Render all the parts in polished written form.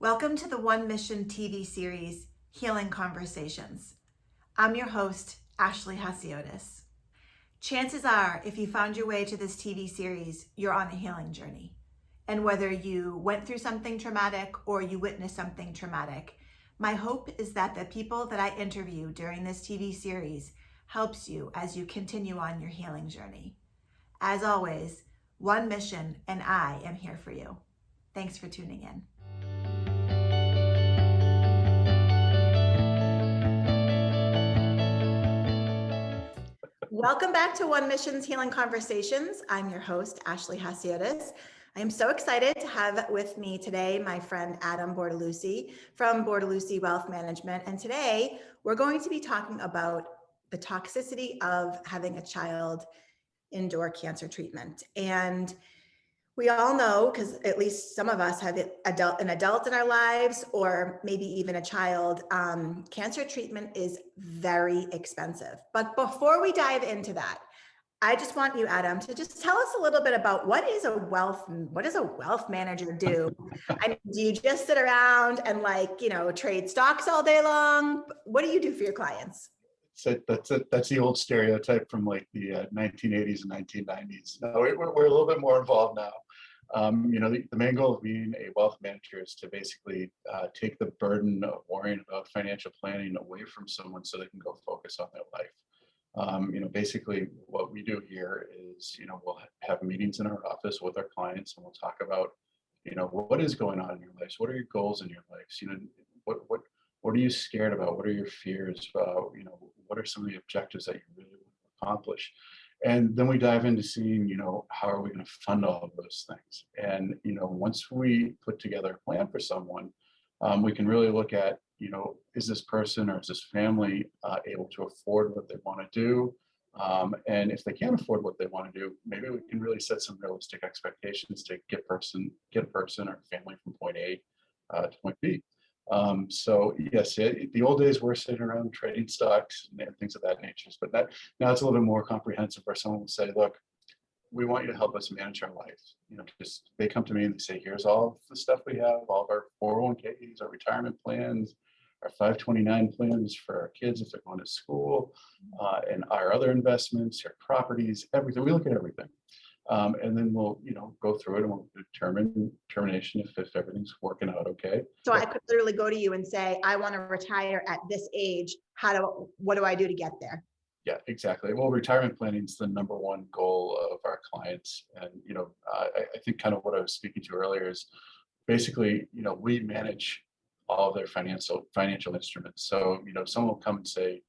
Welcome to the One Mission TV series, Healing Conversations. I'm your host, Ashley Hasiotis. Chances are, if you found your way to this TV series, you're on a healing journey. And whether you went through something traumatic or you witnessed something traumatic, my hope is that the people that I interview during this TV series helps you as you continue on your healing journey. As always, One Mission and I am here for you. Thanks for tuning in. Welcome back to One Mission's Healing Conversations. I'm your host, Ashley Hasiotis. I am so excited to have with me today my friend Adam Bortolussi from Bortolussi Wealth Management. And today we're going to be talking about the toxicity of having a child endure cancer treatment. And we all know, because at least some of us have an adult in our lives, or maybe even a child, cancer treatment is very expensive. But before we dive into that, I just want you, Adam, to just tell us a little bit about what does a wealth manager do? I mean, do you just sit around and trade stocks all day long? What do you do for your clients? That's the old stereotype from like the 1980s and 1990s. No, we're a little bit more involved now. The main goal of being a wealth manager is to basically take the burden of worrying about financial planning away from someone so they can go focus on their life. Basically what we do here is, we'll have meetings in our office with our clients and we'll talk about, what is going on in your lives? What are your goals in your lives? What are you scared about? What are your fears about? What are some of the objectives that you really want to accomplish? And then we dive into seeing, how are we going to fund all of those things? And, once we put together a plan for someone, we can really look at, is this person or is this family able to afford what they want to do? And if they can't afford what they want to do, maybe we can really set some realistic expectations to get a person or family from point A to point B. So yes, the old days were sitting around trading stocks and things of that nature, but now it's a little bit more comprehensive where someone will say, look, we want you to help us manage our life. Just they come to me and they say, here's all the stuff we have, all of our 401ks, our retirement plans, our 529 plans for our kids if they're going to school, and our other investments, our properties, everything. We look at everything. And then we'll, go through it and we'll determination if everything's working out okay. So I could literally go to you and say, I want to retire at this age. What do I do to get there? Yeah, exactly. Well, retirement planning is the number one goal of our clients. And, I think kind of what I was speaking to earlier is basically, we manage all of their financial instruments. So, someone will come and say,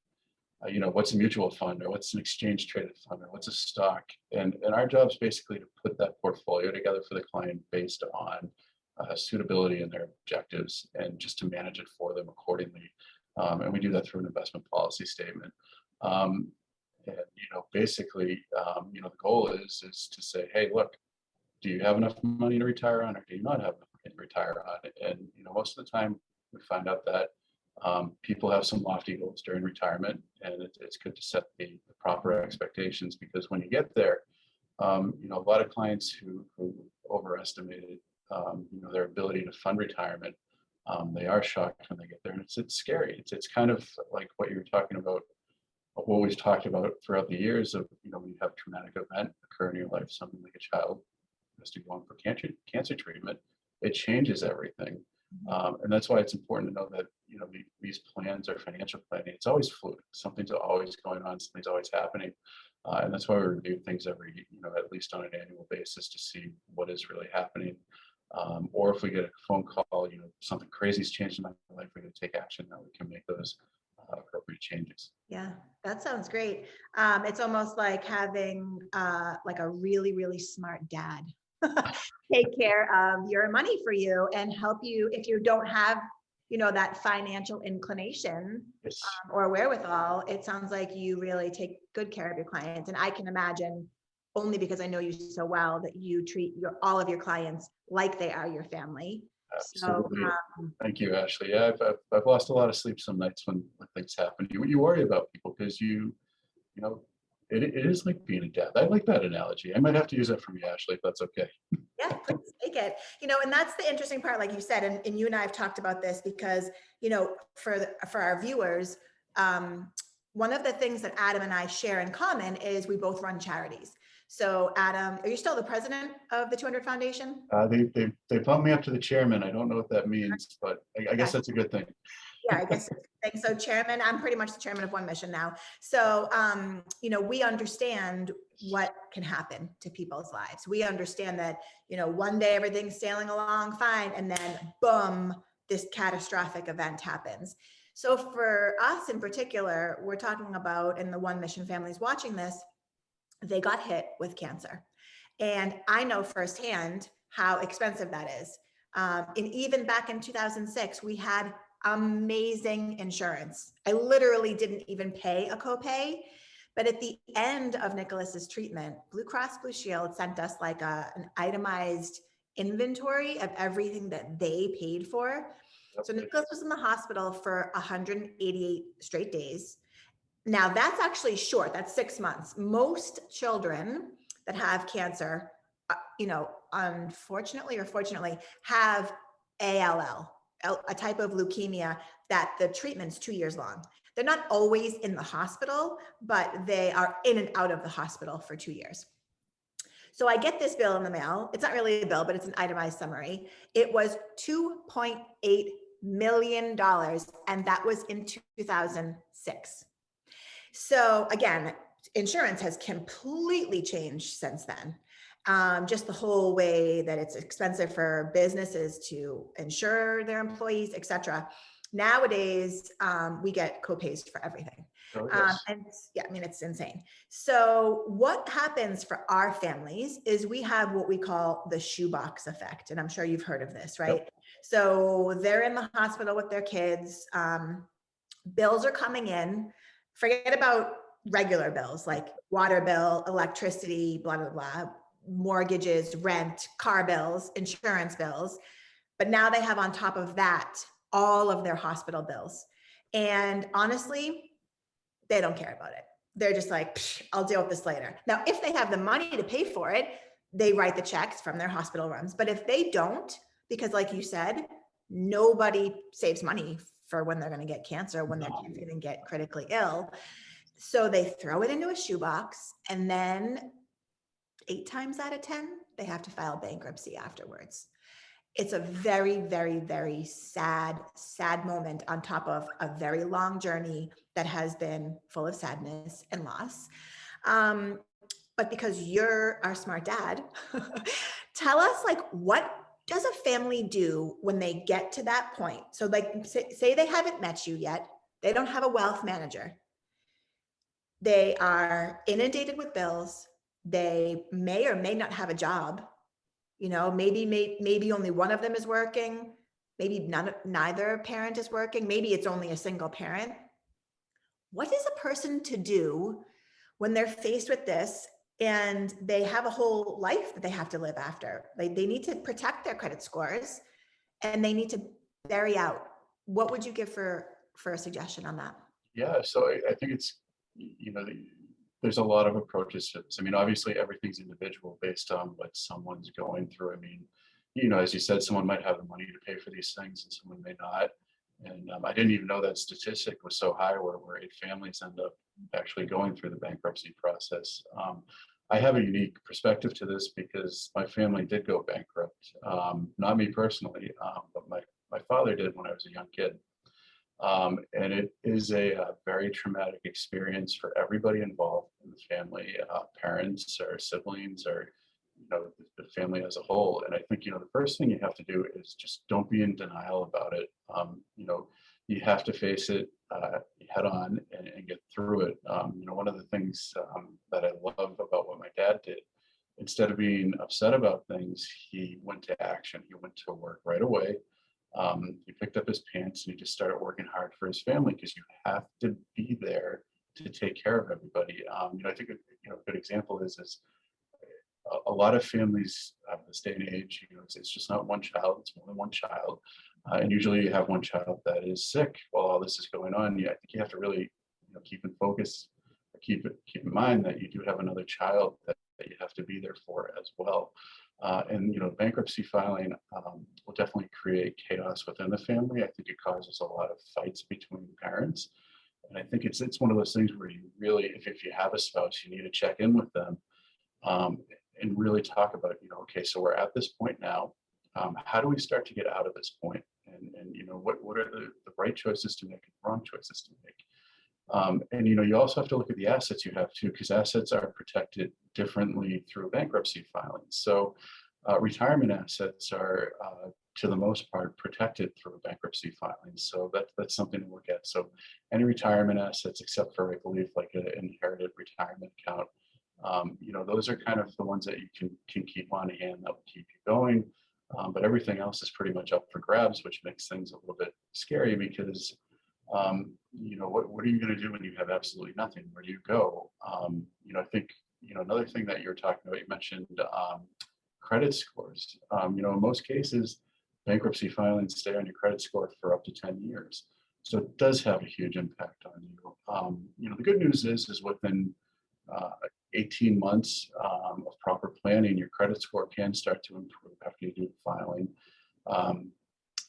what's a mutual fund or what's an exchange traded fund or what's a stock? And our job is basically to put that portfolio together for the client based on suitability and their objectives and just to manage it for them accordingly. And we do that through an investment policy statement. And, basically, the goal is to say, hey, look, do you have enough money to retire on or do you not have enough money to retire on? And, most of the time we find out that people have some lofty goals during retirement, and it's good to set the proper expectations because when you get there, a lot of clients who overestimated, their ability to fund retirement, they are shocked when they get there, and it's scary. It's kind of like what you were talking about, what we've talked about throughout the years of, when you have a traumatic event occur in your life, something like a child has to go on for cancer treatment, it changes everything. And that's why it's important to know that, these plans are financial planning. It's always fluid. Something's always going on. Something's always happening. And that's why we review things every, at least on an annual basis to see what is really happening. Or if we get a phone call, something crazy's changed in my life, we're going to take action that we can make those appropriate changes. Yeah, that sounds great. It's almost like having like a really, really smart dad take care of your money for you and help you if you don't have, that financial inclination. Yes. Or wherewithal. It sounds like you really take good care of your clients. And I can imagine, only because I know you so well, that you treat all of your clients like they are your family. Absolutely. So, thank you, Ashley. Yeah, I've lost a lot of sleep some nights when things happen. You worry about people because you know, it is like being a dad. I like that analogy. I might have to use that from you, Ashley, if that's okay. Yeah, please take it, and that's the interesting part, like you said, and you and I have talked about this because, for our viewers, one of the things that Adam and I share in common is we both run charities. So Adam, are you still the president of the 200 Foundation? They bumped me up to the chairman. I don't know what that means, but I guess that's a good thing. Yeah, I guess. So chairman, I'm pretty much the chairman of One Mission now. So, we understand what can happen to people's lives. We understand that, one day everything's sailing along fine, and then boom, this catastrophic event happens. So for us in particular, we're talking about, and the One Mission families watching this, they got hit with cancer. And I know firsthand how expensive that is. And even back in 2006, we had amazing insurance. I literally didn't even pay a copay. But at the end of Nicholas's treatment, Blue Cross Blue Shield sent us like an itemized inventory of everything that they paid for. So Nicholas was in the hospital for 188 straight days. Now that's actually short, that's 6 months. Most children that have cancer, unfortunately or fortunately, have ALL, a type of leukemia that the treatment's 2 years long. They're not always in the hospital, but they are in and out of the hospital for 2 years. So I get this bill in the mail. It's not really a bill, but it's an itemized summary. It was $2.8 million, and that was in 2006. So again, insurance has completely changed since then. Just the whole way that it's expensive for businesses to insure their employees, et cetera. Nowadays, we get copays for everything. Oh, yes. And yeah, I mean, it's insane. So what happens for our families is we have what we call the shoebox effect. And I'm sure you've heard of this, right? Yep. So they're in the hospital with their kids. Bills are coming in. Forget about regular bills like water bill, electricity, blah, blah, blah, mortgages, rent, car bills, insurance bills. But now they have on top of that all of their hospital bills. And honestly, they don't care about it. They're just like, I'll deal with this later. Now, if they have the money to pay for it, they write the checks from their hospital rooms. But if they don't, because like you said, nobody saves money for when they're going to get cancer, when their kids even get critically ill. So they throw it into a shoebox, and then 8 times out of 10, they have to file bankruptcy afterwards. It's a very, very, very sad moment on top of a very long journey that has been full of sadness and loss. But because you're our smart dad, tell us, like, what does a family do when they get to that point? So like, say they haven't met you yet. They don't have a wealth manager. They are inundated with bills. They may or may not have a job. Maybe only one of them is working. Maybe neither parent is working. Maybe it's only a single parent. What is a person to do when they're faced with this and they have a whole life that they have to live after? Like, they need to protect their credit scores and they need to bury out. What would you give for a suggestion on that? Yeah, so I think it's, there's a lot of approaches to this. I mean, obviously everything's individual based on what someone's going through. I mean, as you said, someone might have the money to pay for these things and someone may not. And I didn't even know that statistic was so high where 8 families end up actually going through the bankruptcy process. I have a unique perspective to this because my family did go bankrupt. Not me personally, but my father did when I was a young kid. And it is a very traumatic experience for everybody involved in the family, parents or siblings or, the family as a whole. And I think, the first thing you have to do is just don't be in denial about it. You have to face it head on and get through it. One of the things that I love about what my dad did, instead of being upset about things, he went to action. He went to work right away. He picked up his pants and he just started working hard for his family because you have to be there to take care of everybody. I think a good example is a lot of families of this day and age, it's just not one child, it's more than one child. And usually you have one child that is sick while all this is going on. I think you have to really keep in focus, keep in mind that you do have another child that you have to be there for as well. And bankruptcy filing will definitely create chaos within the family. I think it causes a lot of fights between parents. And I think it's one of those things where you really, if you have a spouse, you need to check in with them, um, and really talk about, okay, so we're at this point now. How do we start to get out of this point? And what are the right choices to make and wrong choices to make? And you also have to look at the assets you have too, because assets are protected differently through bankruptcy filings. So retirement assets are, to the most part, protected through bankruptcy filings. So that's something to look at. So any retirement assets, except for, I believe, like an inherited retirement account, those are kind of the ones that you can keep on hand that will keep you going. But everything else is pretty much up for grabs, which makes things a little bit scary because what are you going to do when you have absolutely nothing? Where do you go? I think, another thing that you're talking about, you mentioned credit scores. In most cases, bankruptcy filings stay on your credit score for up to 10 years. So it does have a huge impact on you. The good news is within 18 months of proper planning, your credit score can start to improve after you do the filing.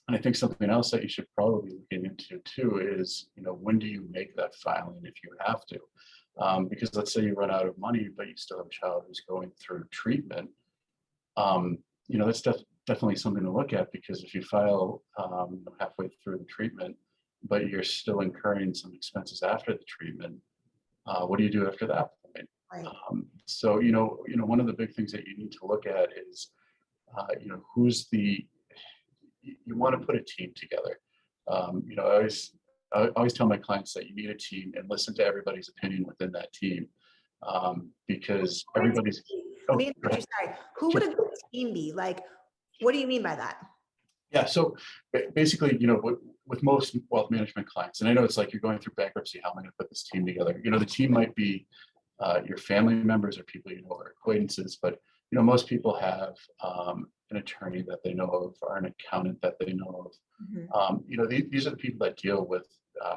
And I think something else that you should probably be looking into too is, when do you make that filing if you have to? Because let's say you run out of money, but you still have a child who's going through treatment. That's definitely something to look at, because if you file halfway through the treatment, but you're still incurring some expenses after the treatment, what do you do after that point? Right. So, one of the big things that you need to look at is, you want to put a team together. I always tell my clients that you need a team and listen to everybody's opinion within that team, because everybody's. Sorry. Who would a good team be? Like, what do you mean by that? Yeah, so basically, with most wealth management clients, and I know it's like you're going through bankruptcy, how am I going to put this team together? The team might be your family members or people or acquaintances, but most people have an attorney that they know of, or an accountant that they know of. Mm-hmm. These are the people that deal with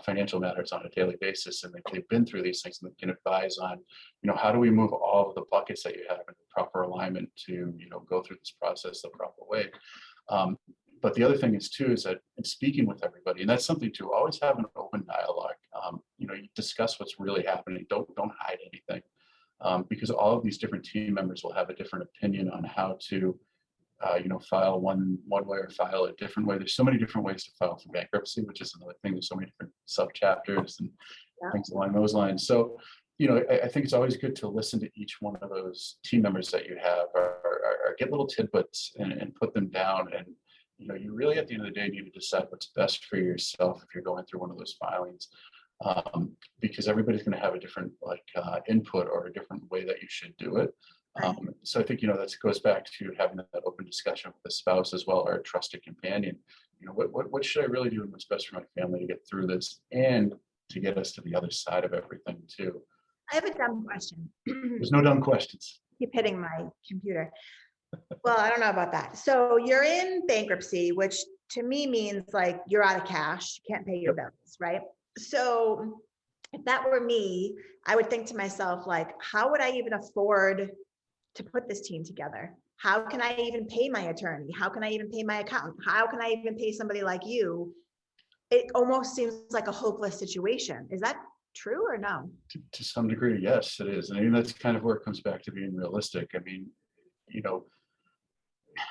financial matters on a daily basis, and they've been through these things, and they can advise on, how do we move all of the buckets that you have in proper alignment to, go through this process the proper way. But the other thing is too, is that in speaking with everybody, and that's something to always have an open dialogue. You discuss what's really happening. Don't hide anything, because all of these different team members will have a different opinion on how to, file one way or file a different way. There's so many different ways to file for bankruptcy, which is another thing. There's so many different subchapters and things along those lines. So, I think it's always good to listen to each one of those team members that you have, or get little tidbits and put them down. And you really, at the end of the day, need to decide what's best for yourself if you're going through one of those filings, because everybody's going to have a different input or a different way that you should do it. So I think that goes back to having that open discussion with the spouse as well, or a trusted companion. What should I really do, and what's best for my family to get through this and to get us to the other side of everything too. I have a dumb question. There's no dumb questions. Keep hitting my computer. Well, I don't know about that. So you're in bankruptcy, which to me means like you're out of cash, you can't pay your bills, right? So if that were me, I would think to myself, like, how would I even afford to put this team together? How can I even pay my attorney? How can I even pay my accountant? How can I even pay somebody like you? It almost seems like a hopeless situation. Is that true or no? To some degree, yes, it is. And I mean, that's kind of where it comes back to being realistic. I mean,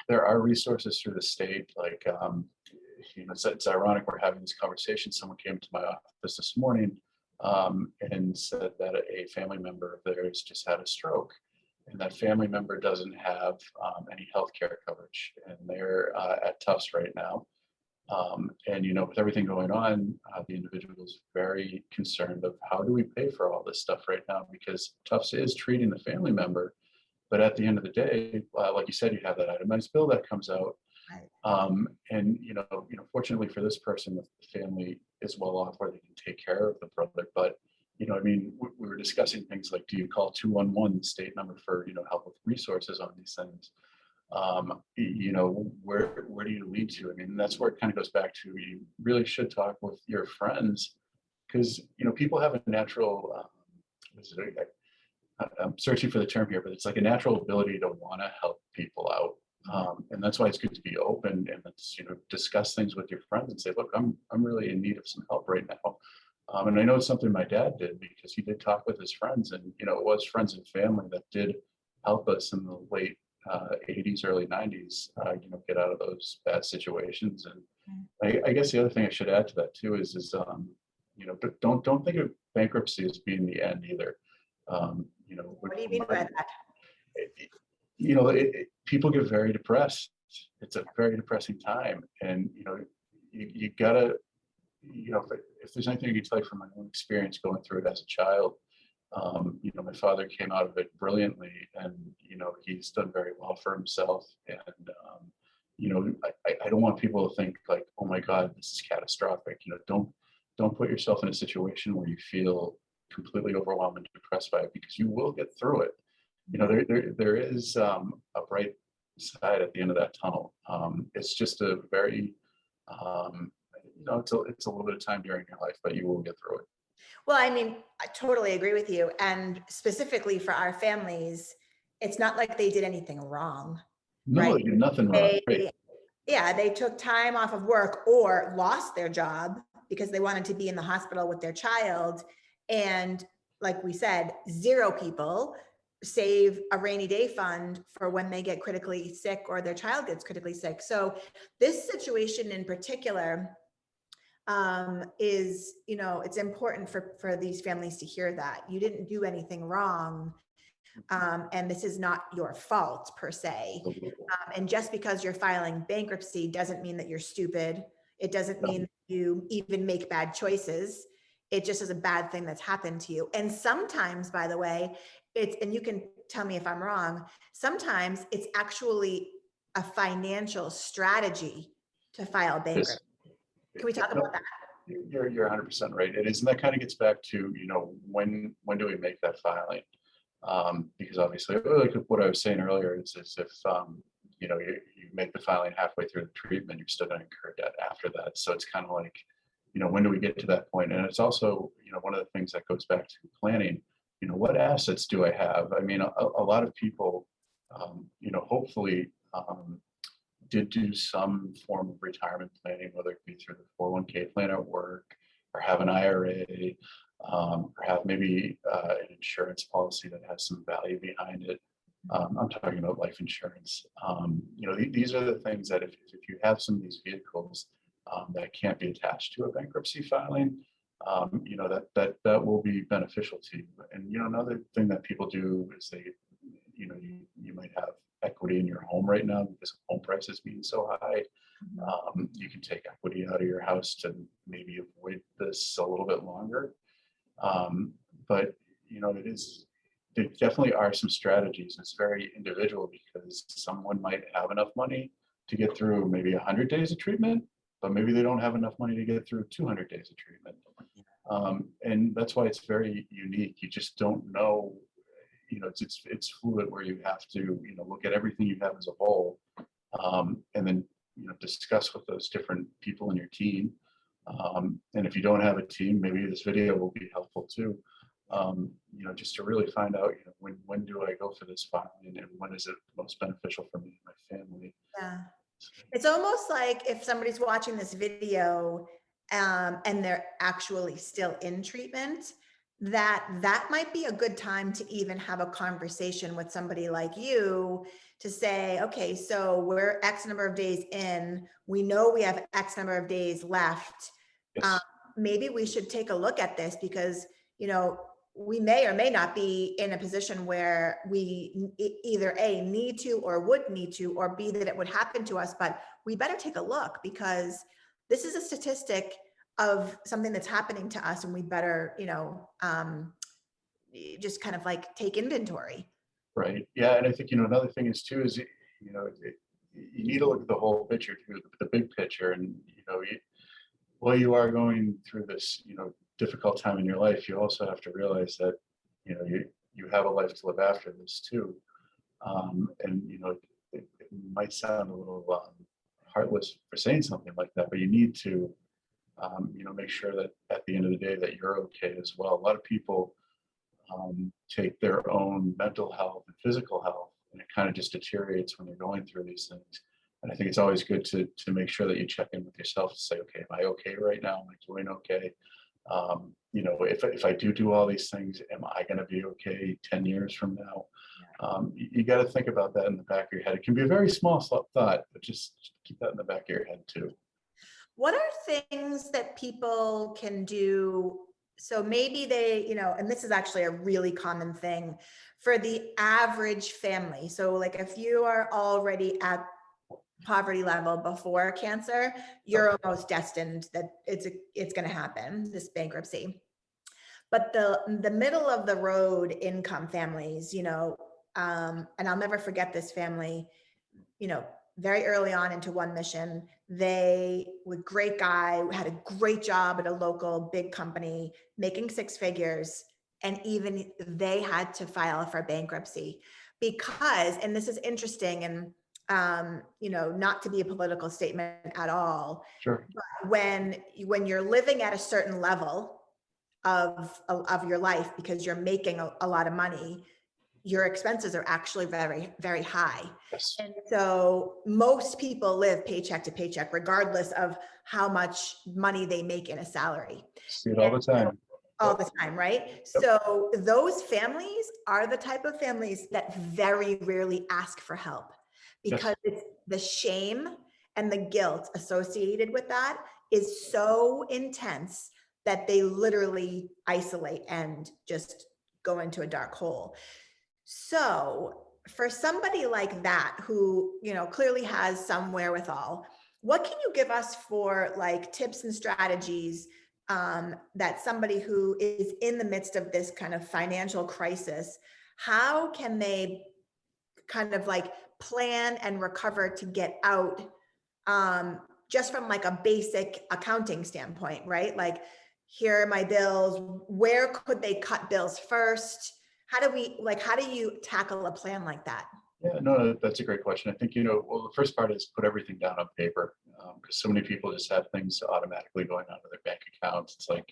there are resources through the state, like, it's ironic we're having this conversation. Someone came to my office this morning and said that a family member of theirs just had a stroke, and that family member doesn't have any healthcare coverage, and they're at Tufts right now. And with everything going on, the individual is very concerned of how do we pay for all this stuff right now, because Tufts is treating the family member. But at the end of the day, like you said, you have that itemized bill that comes out. Right. And fortunately for this person, the family is well off where they can take care of the brother. But I mean, we were discussing things like, do you call 211, the state number for help with resources on these things? Where do you lead to? I mean, that's where it kind of goes back to, you really should talk with your friends, because people have a natural I'm searching for the term here, but it's like a natural ability to want to help people out. And that's why it's good to be open and let's, discuss things with your friends and say, look, I'm really in need of some help right now. And I know it's something my dad did because he did talk with his friends, and it was friends and family that did help us in the late 80s, early 90s, get out of those bad situations. And I guess the other thing I should add to that too but don't think of bankruptcy as being the end either. What do you mean by that? People get very depressed. It's a very depressing time, and you gotta, if there's anything you can tell you from my own experience going through it as a child, my father came out of it brilliantly, and he's done very well for himself. And I don't want people to think like, oh my God, this is catastrophic. Don't put yourself in a situation where you feel completely overwhelmed and depressed by it, because you will get through it. There is a bright side at the end of that tunnel. It's just a very it's a little bit of time during your life, but you will get through it. Well, I mean, I totally agree with you. And specifically for our families, it's not like they did anything wrong, No, right? they did nothing wrong. Right. Yeah, they took time off of work or lost their job because they wanted to be in the hospital with their child. And like we said, 0 people save a rainy day fund for when they get critically sick or their child gets critically sick. So this situation in particular is, it's important for these families to hear that you didn't do anything wrong. And this is not your fault per se. And just because you're filing bankruptcy doesn't mean that you're stupid. It doesn't mean that you even make bad choices. It just is a bad thing that's happened to you. And sometimes, by the way, and you can tell me if I'm wrong, sometimes it's actually a financial strategy to file bankruptcy. Can we talk about that? You're 100% right. It is, and that kind of gets back to when do we make that filing? Because obviously, like what I was saying earlier, is if you make the filing halfway through the treatment, you're still going to incur debt after that. So it's kind of like, when do we get to that point? And it's also one of the things that goes back to planning. What assets do I have? I mean, a lot of people, hopefully. Did do some form of retirement planning, whether it be through the 401k plan at work, or have an IRA, or have maybe an insurance policy that has some value behind it. I'm talking about life insurance. These are the things that if you have some of these vehicles that can't be attached to a bankruptcy filing, that will be beneficial to you. And another thing that people do is you might have equity in your home right now because home prices being so high. You can take equity out of your house to maybe avoid this a little bit longer. But there definitely are some strategies. It's very individual because someone might have enough money to get through maybe 100 days of treatment, but maybe they don't have enough money to get through 200 days of treatment. And that's why it's very unique. You just don't know. It's fluid, where you have to look at everything you have as a whole, and then discuss with those different people in your team. And if you don't have a team, maybe this video will be helpful too. Just to really find out when do I go for this filing, and when is it most beneficial for me and my family. Yeah, it's almost like if somebody's watching this video and they're actually still in treatment, that might be a good time to even have a conversation with somebody like you to say, okay, so we're X number of days in, we know we have X number of days left. Yes. Maybe we should take a look at this because, we may or may not be in a position where we either A, need to or would need to, or B, that it would happen to us, but we better take a look because this is a statistic of something that's happening to us, and we better, just kind of like take inventory. Right. Yeah. And I think, another thing is too, is, you need to look at the whole picture too, the big picture. And, while you are going through this, difficult time in your life, you also have to realize that, you have a life to live after this too. And, it might sound a little heartless for saying something like that, but you need to, make sure that at the end of the day that you're okay as well. A lot of people, take their own mental health and physical health, and it kind of just deteriorates when you're going through these things. And I think it's always good to make sure that you check in with yourself to say, okay, am I okay right now? Am I doing okay? If I do all these things, am I going to be okay 10 years from now? You got to think about that in the back of your head. It can be a very small thought, but just keep that in the back of your head too. What are things that people can do? So maybe they, and this is actually a really common thing for the average family. So like if you are already at poverty level before cancer, you're almost destined that it's going to happen, this bankruptcy. But the middle of the road income families, and I'll never forget this family, very early on into one mission, they were a great guy, had a great job at a local big company, making six figures. And even they had to file for bankruptcy because, and this is interesting, and not to be a political statement at all. Sure. But when you're living at a certain level of your life, because you're making a lot of money, your expenses are actually very, very high. Yes. And so most people live paycheck to paycheck, regardless of how much money they make in a salary. See it all the time. All the time, right? Yep. So those families are the type of families that very rarely ask for help, because Yes. it's the shame and the guilt associated with that is so intense that they literally isolate and just go into a dark hole. So for somebody like that, who, clearly has some wherewithal, what can you give us for like tips and strategies that somebody who is in the midst of this kind of financial crisis, how can they kind of like plan and recover to get out, just from like a basic accounting standpoint, right? Like, here are my bills. Where could they cut bills first? How do you tackle a plan like that? Yeah, no, that's a great question. I think, well, the first part is put everything down on paper, because so many people just have things automatically going onto their bank accounts. It's like,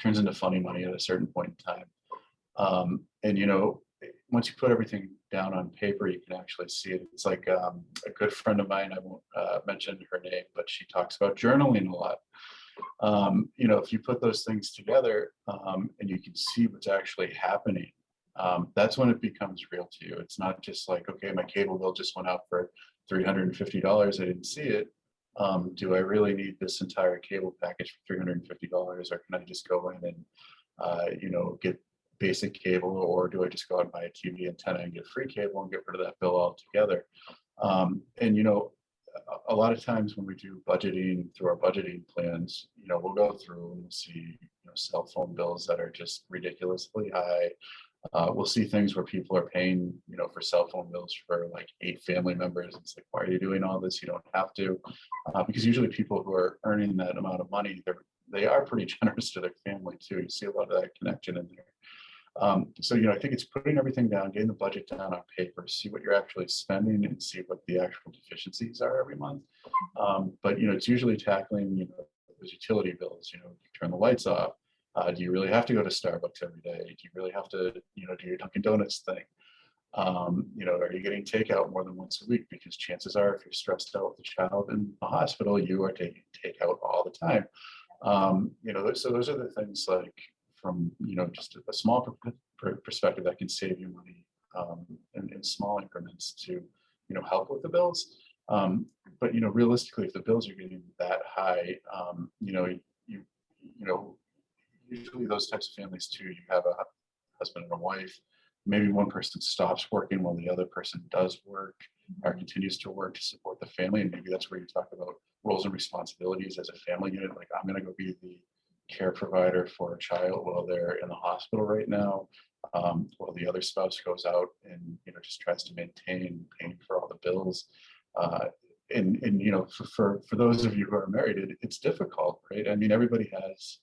turns into funny money at a certain point in time. And once you put everything down on paper, you can actually see it. It's like a good friend of mine, I won't mention her name, but she talks about journaling a lot. If you put those things together, and you can see what's actually happening, that's when it becomes real to you. It's not just like, okay, my cable bill just went out for $350. I didn't see it. Do I really need this entire cable package for $350, or can I just go in and get basic cable, or do I just go out and buy a TV antenna and get free cable and get rid of that bill altogether? A lot of times when we do budgeting through our budgeting plans, we'll go through and we'll see cell phone bills that are just ridiculously high. We'll see things where people are paying, for cell phone bills for like 8 family members. It's like, why are you doing all this? You don't have to, because usually people who are earning that amount of money, they are pretty generous to their family too. You see a lot of that connection in there. I think it's putting everything down, getting the budget down on paper, see what you're actually spending, and see what the actual deficiencies are every month. But it's usually tackling, those utility bills. You turn the lights off. Do you really have to go to Starbucks every day? Do you really have to, do your Dunkin' Donuts thing? Are you getting takeout more than once a week? Because chances are, if you're stressed out with a child in the hospital, you are taking takeout all the time. So those are the things, like, from just a small perspective, that can save you money in small increments to help with the bills. But realistically, if the bills are getting that high, usually those types of families too, you have a husband and a wife. Maybe one person stops working while the other person does work or continues to work to support the family. And maybe that's where you talk about roles and responsibilities as a family unit. Like, I'm going to go be the care provider for a child while they're in the hospital right now, while the other spouse goes out and just tries to maintain paying for all the bills. And for those of you who are married, it's difficult, right? I mean, everybody has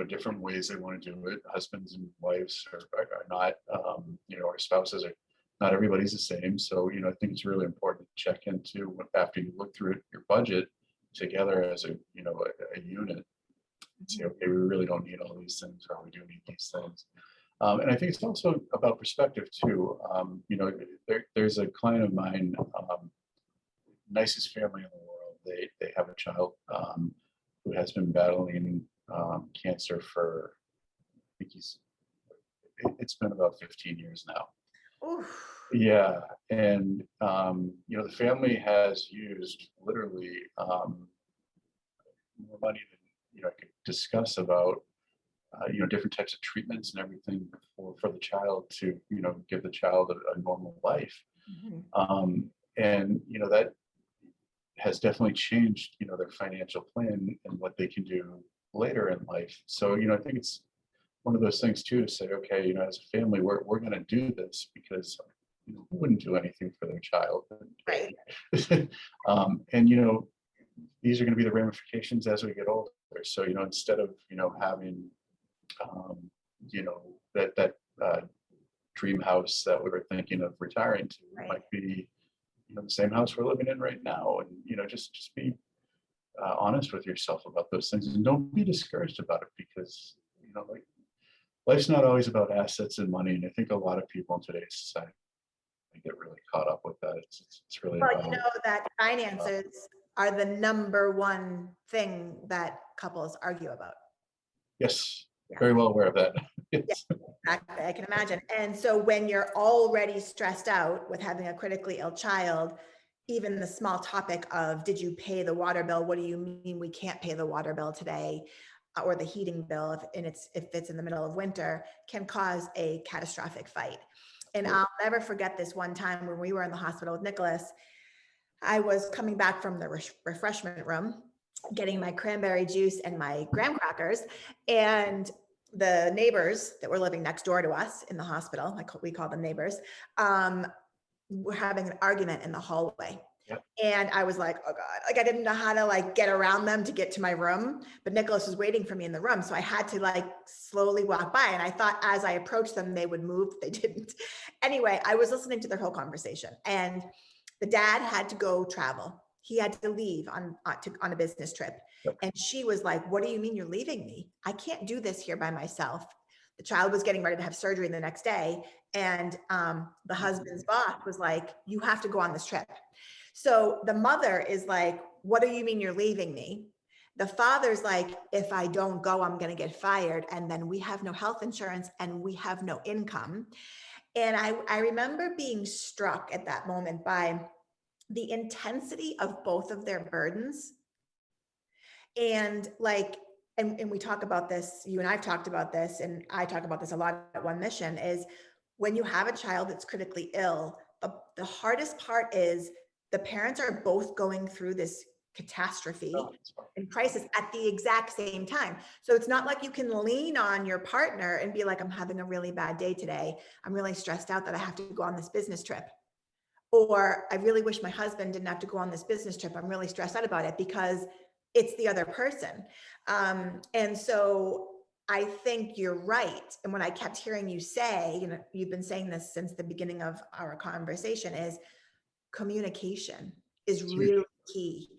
different ways they want to do it. Husbands and wives are not, our spouses are not, everybody's the same. So I think it's really important to check into, after you look through your budget together as a unit, and say, okay, we really don't need all these things, or we do need these things. And I think it's also about perspective too. There's a client of mine, nicest family in the world. They have a child who has been battling cancer for, I think it's been about 15 years now. Oof. Yeah, and the family has used literally more money than I could discuss about different types of treatments and everything for the child to give the child a normal life. Mhm. And that has definitely changed their financial plan and what they can do later in life. So I think it's one of those things too to say, okay, as a family, we're going to do this because who wouldn't do anything for their child? Right. And these are going to be the ramifications as we get older. So instead of having that dream house that we were thinking of retiring to, Right. might be the same house we're living in right now, and just be honest with yourself about those things, and don't be discouraged about it, because like, life's not always about assets and money, and I think a lot of people in today's society get really caught up with that. It's really Well, about that finances are the number one thing that couples argue about. yes, Yeah. very well aware of that. Yes. Exactly, I can imagine. And so when you're already stressed out with having a critically ill child, even the small topic of, did you pay the water bill? What do you mean we can't pay the water bill today? Or the heating bill, if it's in the middle of winter, can cause a catastrophic fight. And I'll never forget this one time when we were in the hospital with Nicholas. I was coming back from the refreshment room, getting my cranberry juice and my graham crackers, and the neighbors that were living next door to us in the hospital, we call them neighbors, were having an argument in the hallway. Yep. And I was like, oh God, like I didn't know how to get around them to get to my room, but Nicholas was waiting for me in the room. So I had to slowly walk by, and I thought as I approached them, they would move. They didn't. Anyway, I was listening to their whole conversation, and the dad had to go travel. He had to leave on a business trip. Yep. And she was like, what do you mean you're leaving me? I can't do this here by myself. The child was getting ready to have surgery the next day. And the husband's boss was like, you have to go on this trip. So the mother is like, what do you mean you're leaving me? The father's like, if I don't go, I'm going to get fired. And then we have no health insurance and we have no income. And I remember being struck at that moment by the intensity of both of their burdens. And and we talk about this, you and I've talked about this, and I talk about this a lot at One Mission, is when you have a child that's critically ill, the hardest part is the parents are both going through this catastrophe and crisis at the exact same time. So it's not like you can lean on your partner and be like, I'm having a really bad day today. I'm really stressed out that I have to go on this business trip. Or I really wish my husband didn't have to go on this business trip. I'm really stressed out about it, because it's the other person. And so I think you're right. And what I kept hearing you say, you've been saying this since the beginning of our conversation, is communication is really key.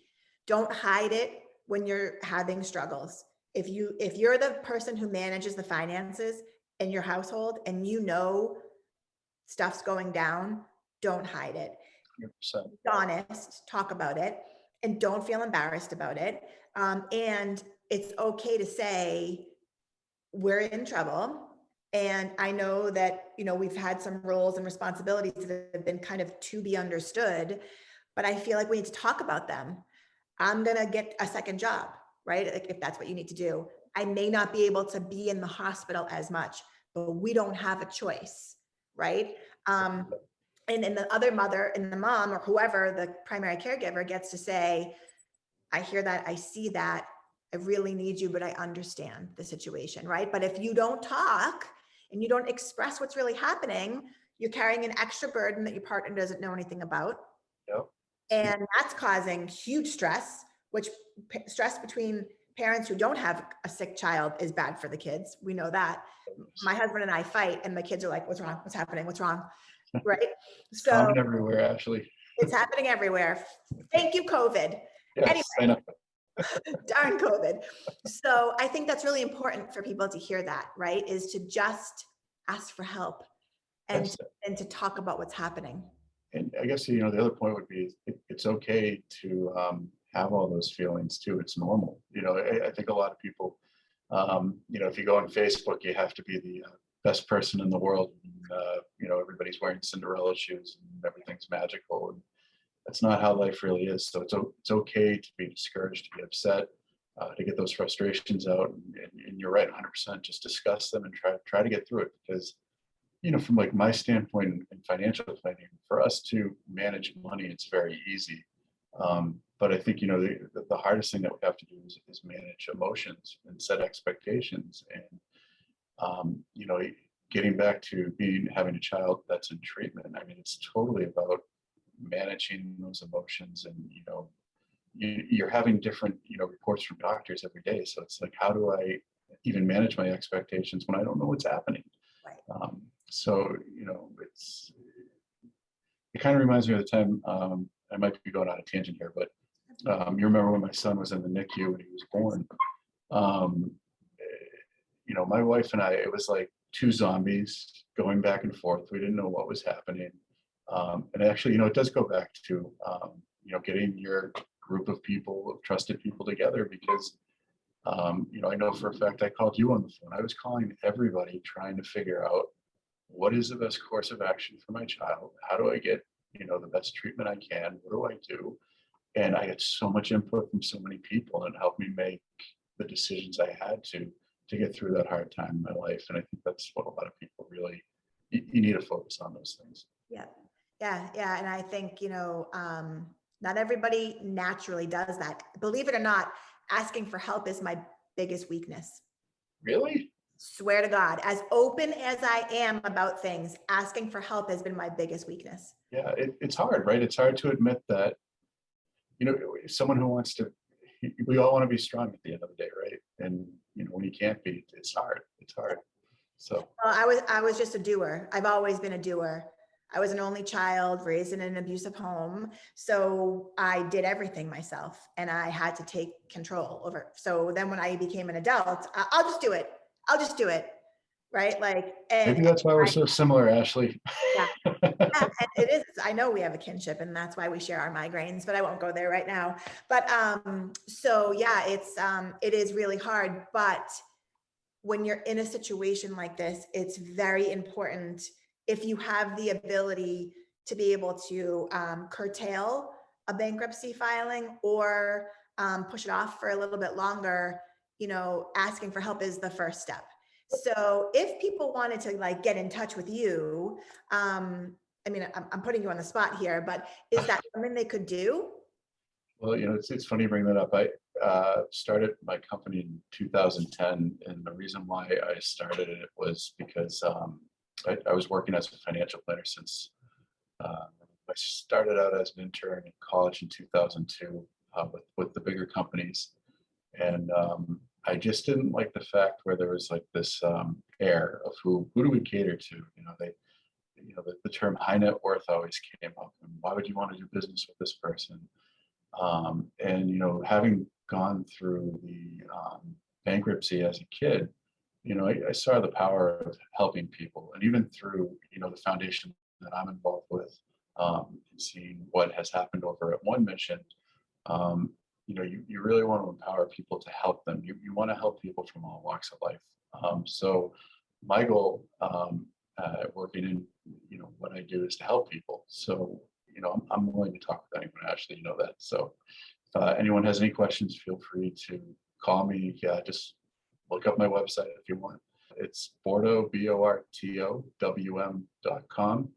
Don't hide it when you're having struggles. If you're the person who manages the finances in your household and stuff's going down, don't hide it. 100%. Be honest, talk about it, and don't feel embarrassed about it. And it's okay to say, we're in trouble. And I know that, we've had some roles and responsibilities that have been kind of to be understood, but I feel like we need to talk about them. I'm going to get a second job, right? If that's what you need to do. I may not be able to be in the hospital as much, but we don't have a choice, right? And the other mother and the mom, or whoever the primary caregiver, gets to say, I hear that, I see that, I really need you, but I understand the situation, right? But if you don't talk and you don't express what's really happening, you're carrying an extra burden that your partner doesn't know anything about. Yep. And that's causing huge stress, which stress between parents who don't have a sick child is bad for the kids. We know that. My husband and I fight, and my kids are like, what's wrong? What's happening? What's wrong? Right? It's So common everywhere, Ashley. it's happening everywhere. Thank you, COVID. Yes, I know. Darn COVID. So I think that's really important for people to hear that, right? Is to just ask for help and That's, to talk about what's happening. and I guess, the other point would be it's okay to have all those feelings too. It's normal. I think a lot of people, if you go on Facebook, you have to be the best person in the world. And, everybody's wearing Cinderella shoes and everything's magical. And that's not how life really is. So it's okay to be discouraged, to be upset, to get those frustrations out. And you're right, 100%. Just discuss them and try to get through it, because from like my standpoint in financial planning, for us to manage money, it's very easy. But I think, the hardest thing that we have to do is manage emotions and set expectations. And, getting back to having a child that's in treatment, I mean, it's totally about managing those emotions. And, you're having different, reports from doctors every day. So it's like, how do I even manage my expectations when I don't know what's happening? Right. So, it kind of reminds me of the time, I might be going on a tangent here, but you remember when my son was in the NICU when he was born. My wife and I, it was like two zombies going back and forth. We didn't know what was happening. And actually, it does go back to, getting your group of people, of trusted people together, because, I know for a fact I called you on the phone. I was calling everybody trying to figure out what is the best course of action for my child? How do I get, the best treatment I can? What do I do? And I had so much input from so many people, and it helped me make the decisions I had to get through that hard time in my life. And I think that's what a lot of people really, you need to focus on those things. Yeah. Yeah. And I think, not everybody naturally does that. Believe it or not, asking for help is my biggest weakness. Really? Swear to God, as open as I am about things, asking for help has been my biggest weakness. Yeah, it's hard, right? It's hard to admit that, someone who wants to, we all want to be strong at the end of the day, right? And, when you can't be, it's hard. It's hard. So. Well, I was just a doer. I've always been a doer. I was an only child raised in an abusive home. So I did everything myself, and I had to take control over. So then when I became an adult, I'll just do it. I'll just do it. Right. Like, Maybe that's why we're so similar, Ashley. Yeah. Yeah, and it is. I know we have a kinship, and that's why we share our migraines, but I won't go there right now. But so yeah, it is really hard. But when you're in a situation like this, it's very important, if you have the ability to be able to curtail a bankruptcy filing, or push it off for a little bit longer. Asking for help is the first step. So if people wanted to get in touch with you, I mean, I'm putting you on the spot here, but is that something they could do? Well, it's funny you bring that up. I started my company in 2010, and the reason why I started it was because I was working as a financial planner since I started out as an intern in college in 2002 with the bigger companies, and I just didn't like the fact where there was like this air of who do we cater to? The term high net worth always came up, and why would you want to do business with this person? And having gone through the bankruptcy as a kid, I saw the power of helping people, and even through the foundation that I'm involved with, and seeing what has happened over at One Mission. You really want to empower people to help them. You want to help people from all walks of life. So my goal, working in what I do, is to help people. So I'm willing to talk with anyone. Actually, that. So if anyone has any questions, feel free to call me. Yeah, just look up my website if you want. It's Borto, BORTOWM.com.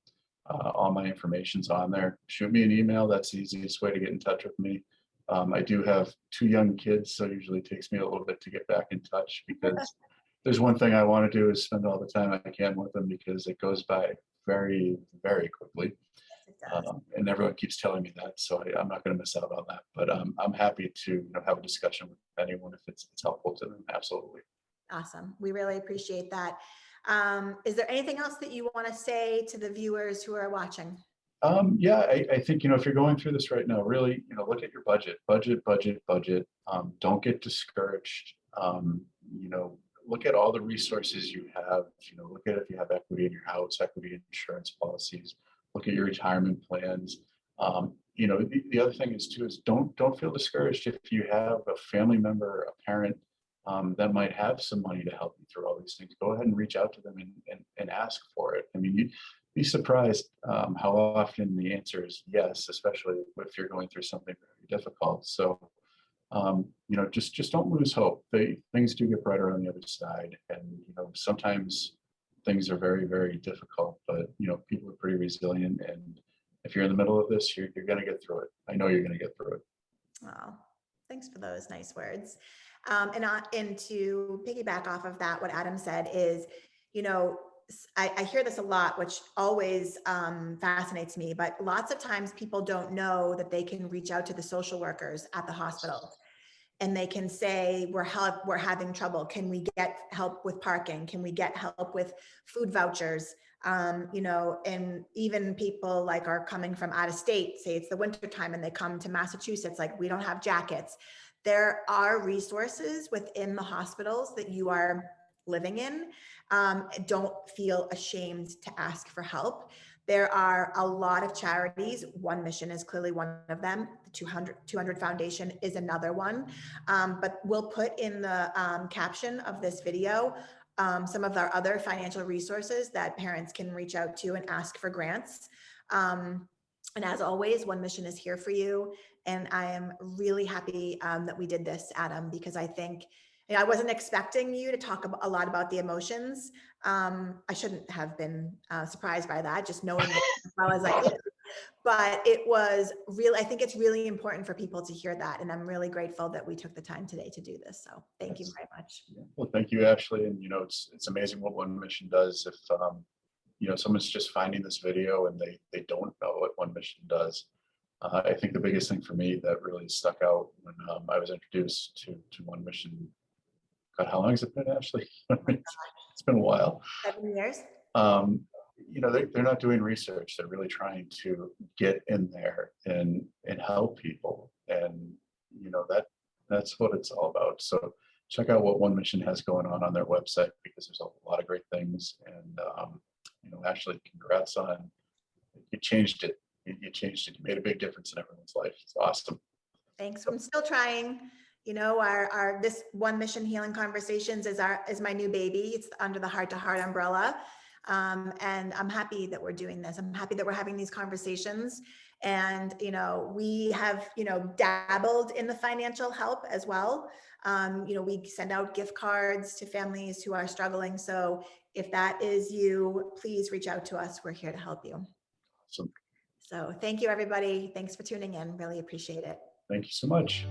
All my information's on there. Shoot me an email. That's the easiest way to get in touch with me. I do have two young kids, so it usually takes me a little bit to get back in touch, because there's one thing I want to do is spend all the time I can with them, because it goes by very, very quickly. And everyone keeps telling me that, so I'm not going to miss out on that. But I'm happy to have a discussion with anyone if it's helpful to them. Absolutely. Awesome. We really appreciate that. Is there anything else that you want to say to the viewers who are watching? Yeah, I think, if you're going through this right now, really, look at your budget. Don't get discouraged. look at all the resources you have. Look at if you have equity in your house, equity in insurance policies. Look at your retirement plans. The other thing is too is don't feel discouraged if you have a family member, a parent that might have some money to help you through all these things. Go ahead and reach out to them and ask for it. I mean, you'd be surprised how often the answer is yes, especially if you're going through something very difficult. So just don't lose hope. Things do get brighter on the other side, and sometimes things are very, very difficult, but people are pretty resilient, and if you're in the middle of this, you're going to get through it. I know you're going to get through it. Wow, thanks for those nice words. And to piggyback off of that, what Adam said is, I hear this a lot, which always fascinates me, but lots of times people don't know that they can reach out to the social workers at the hospital and they can say, we're having trouble. Can we get help with parking? Can we get help with food vouchers? And even people like are coming from out of state, say it's the winter time and they come to Massachusetts, like we don't have jackets. There are resources within the hospitals that you are living in. Don't feel ashamed to ask for help. There are a lot of charities. One Mission is clearly one of them. The 200 Foundation is another one. But we'll put in the caption of this video some of our other financial resources that parents can reach out to and ask for grants. And as always, One Mission is here for you. And I am really happy that we did this, Adam, because I think I wasn't expecting you to talk a lot about the emotions. I shouldn't have been surprised by that, just knowing it as well as I did. But it was really, I think it's really important for people to hear that. And I'm really grateful that we took the time today to do this. So thank you very much. Well, thank you, Ashley. And, it's amazing what One Mission does. If, someone's just finding this video and they don't know what One Mission does. I think the biggest thing for me that really stuck out when I was introduced to One Mission, God, how long has it been, Ashley? It's been a while. 7 years. They're not doing research. They're really trying to get in there and help people. And, that's what it's all about. So check out what One Mission has going on their website, because there's a lot of great things. And, Ashley, congrats on, you changed it. You changed it. You made a big difference in everyone's life. It's awesome. Thanks. I'm still trying. Our this One Mission Healing Conversations is my new baby. It's under the Heart to Heart umbrella. And I'm happy that we're doing this. I'm happy that we're having these conversations. And, we have, dabbled in the financial help as well. We send out gift cards to families who are struggling. So if that is you, please reach out to us. We're here to help you. Awesome. So thank you, everybody. Thanks for tuning in. Really appreciate it. Thank you so much.